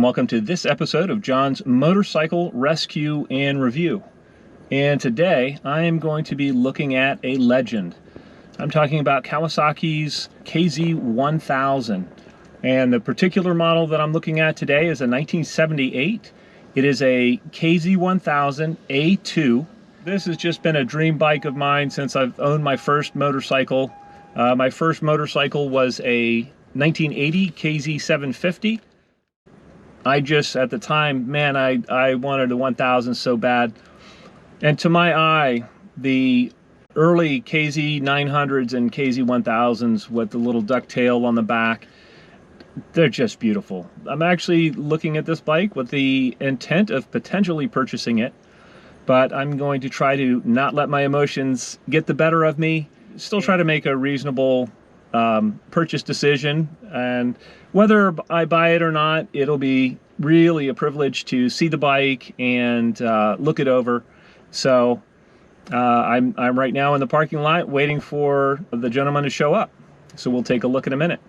welcome to this episode of John's Motorcycle Rescue and Review. And today I am going to be looking at a legend. I'm talking about Kawasaki's KZ1000. And the particular model that I'm looking at today is a 1978. It is a KZ1000 A2. This has just been a dream bike of mine since I've owned my first motorcycle. My first motorcycle was a 1980 KZ750. I just, at the time, man, I wanted a 1000 so bad. And to my eye, the early KZ900s and KZ1000s with the little ducktail on the back, they're just beautiful. I'm actually looking at this bike with the intent of potentially purchasing it, but I'm going to try to not let my emotions get the better of me, still try to make a reasonable purchase decision, and whether I buy it or not, it'll be really a privilege to see the bike and look it over. So I'm right now in the parking lot waiting for the gentleman to show up. So we'll take a look in a minute.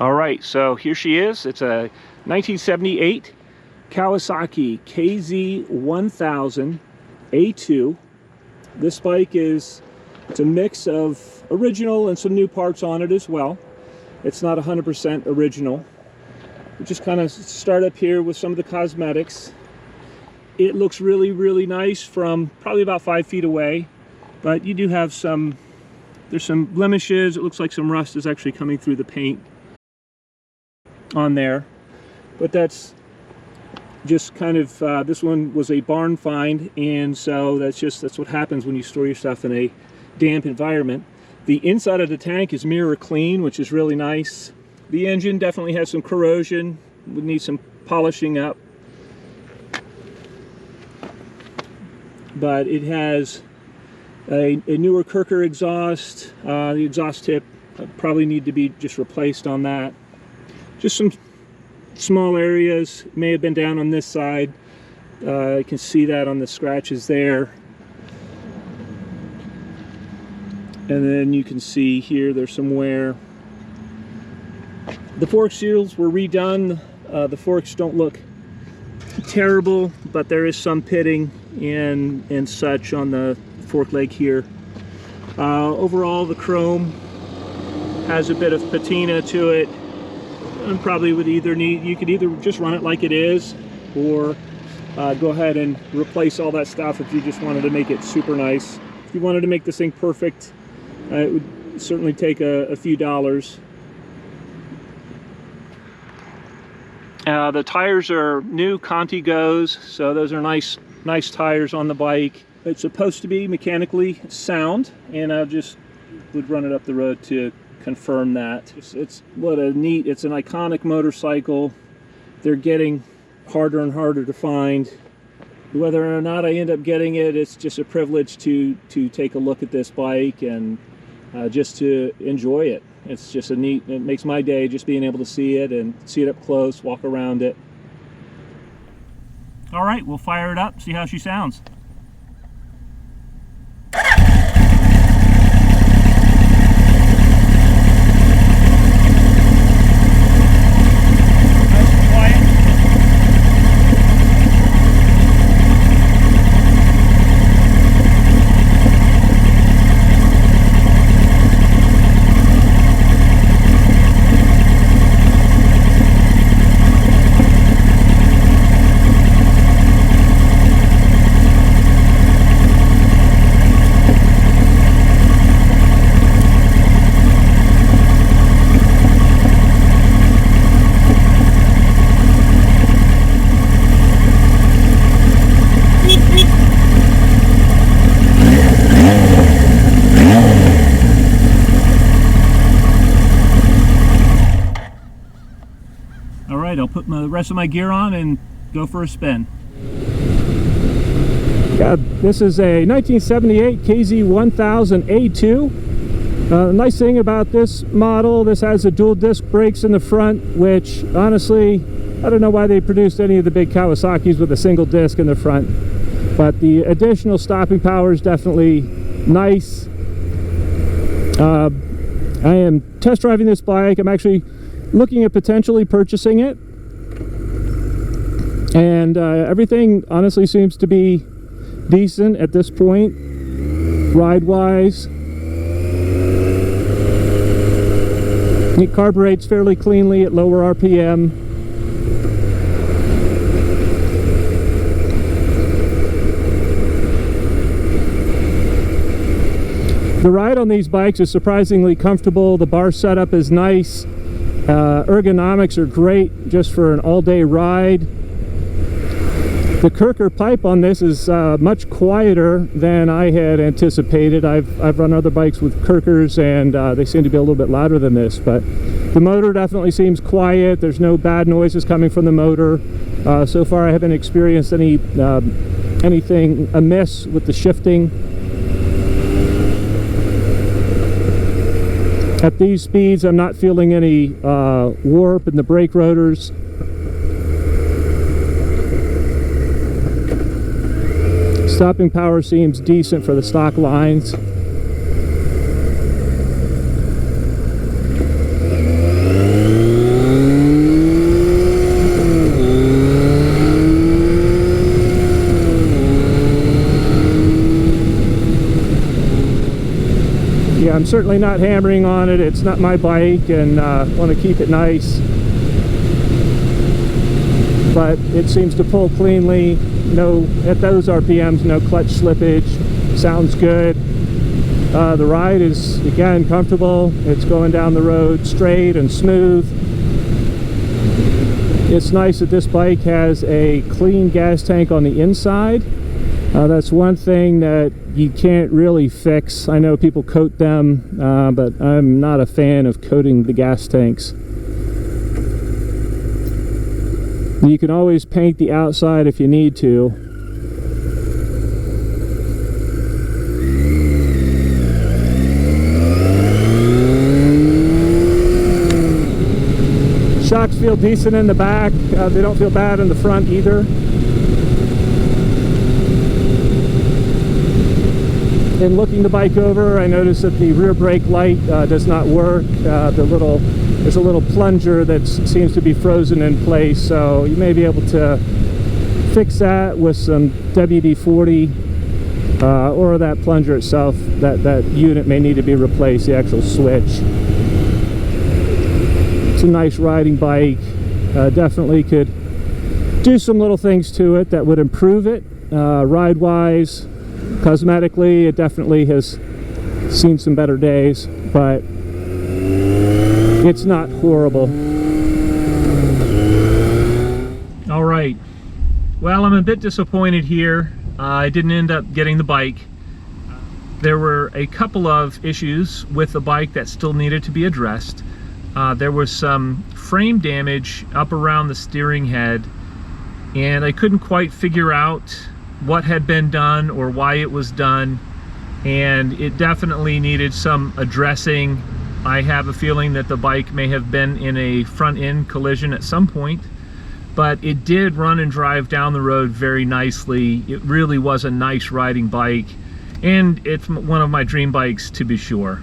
All right, so here she is. It's a 1978 Kawasaki KZ1000 A2. This bike it's a mix of original and some new parts on it as well. It's not 100% original. We just kind of start up here with some of the cosmetics. It looks really, really nice from probably about 5 feet away, but you do have there's some blemishes. It looks like some rust is actually coming through the paint on there, but that's just kind of, this one was a barn find, and so that's what happens when you store your stuff in a damp environment. The inside of the tank is mirror clean, which is really nice. The engine definitely has some corrosion, would need some polishing up, but it has a newer Kirker exhaust. The exhaust tip probably need to be just replaced on that. Just some small areas may have been down on this side. You can see that on the scratches there. And then you can see here there's some wear. The fork seals were redone. The forks don't look terrible, but there is some pitting and such on the fork leg here. Overall, the chrome has a bit of patina to it, and probably would you could either just run it like it is, or go ahead and replace all that stuff if you just wanted to make it super nice. If you wanted to make this thing perfect, it would certainly take a few dollars. The tires are new Contigos, so those are nice tires on the bike. It's supposed to be mechanically sound, and I just would run it up the road to confirm that. It's an iconic motorcycle. They're getting harder and harder to find. Whether or not I end up getting it, it's just a privilege to take a look at this bike and just to enjoy it. It's just it makes my day just being able to see it and see it up close, walk around it. All right, we'll fire it up, see how she sounds. I'll put the rest of my gear on and go for a spin. Yeah, this is a 1978 KZ1000 A2. The nice thing about this model, this has the dual disc brakes in the front, which honestly, I don't know why they produced any of the big Kawasaki's with a single disc in the front, but the additional stopping power is definitely nice. I am test driving this bike. I'm actually looking at potentially purchasing it. And everything honestly seems to be decent at this point, ride-wise. It carburetes fairly cleanly at lower RPM. The ride on these bikes is surprisingly comfortable. The bar setup is nice. Ergonomics are great just for an all-day ride. The Kirker pipe on this is much quieter than I had anticipated. I've run other bikes with Kirkers and they seem to be a little bit louder than this, but the motor definitely seems quiet. There's no bad noises coming from the motor. So far I haven't experienced anything amiss with the shifting. At these speeds I'm not feeling any warp in the brake rotors. Stopping power seems decent for the stock lines. Yeah, I'm certainly not hammering on it. It's not my bike, and want to keep it nice. But it seems to pull cleanly. No, at those RPMs, no clutch slippage. Sounds good. The ride is, again, comfortable. It's going down the road straight and smooth. It's nice that this bike has a clean gas tank on the inside. That's one thing that you can't really fix. I know people coat them, but I'm not a fan of coating the gas tanks. You can always paint the outside if you need to. Shocks feel decent in the back. They don't feel bad in the front either. In looking the bike over, I noticed that the rear brake light does not work. There's a little plunger that seems to be frozen in place, so you may be able to fix that with some WD-40 or that plunger itself. That unit may need to be replaced, the actual switch. It's a nice riding bike. Definitely could do some little things to it that would improve it ride-wise. Cosmetically, it definitely has seen some better days, but it's not horrible. All right. Well, I'm a bit disappointed here. I didn't end up getting the bike. There were a couple of issues with the bike that still needed to be addressed. There was some frame damage up around the steering head, and I couldn't quite figure out what had been done or why it was done, and it definitely needed some addressing. I have a feeling that the bike may have been in a front-end collision at some point, but it did run and drive down the road very nicely. It really was a nice riding bike, and it's one of my dream bikes, to be sure.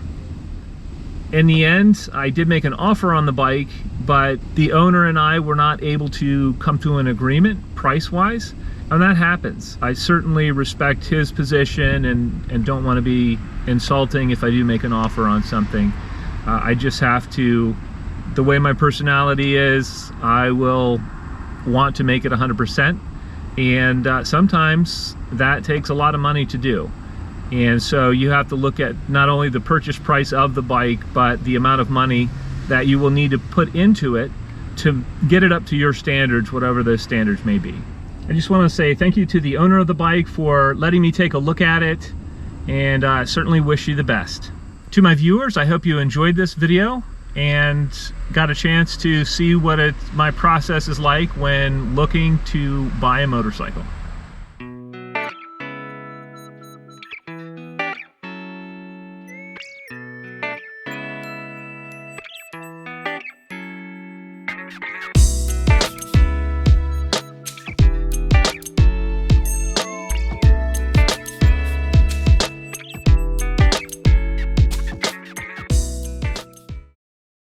In the end, I did make an offer on the bike, but the owner and I were not able to come to an agreement price-wise, and that happens. I certainly respect his position and don't want to be insulting if I do make an offer on something. I just have to, the way my personality is, I will want to make it 100%, and sometimes that takes a lot of money to do. And so you have to look at not only the purchase price of the bike, but the amount of money that you will need to put into it to get it up to your standards, whatever those standards may be. I just want to say thank you to the owner of the bike for letting me take a look at it, and I certainly wish you the best. To my viewers, I hope you enjoyed this video and got a chance to see what my process is like when looking to buy a motorcycle.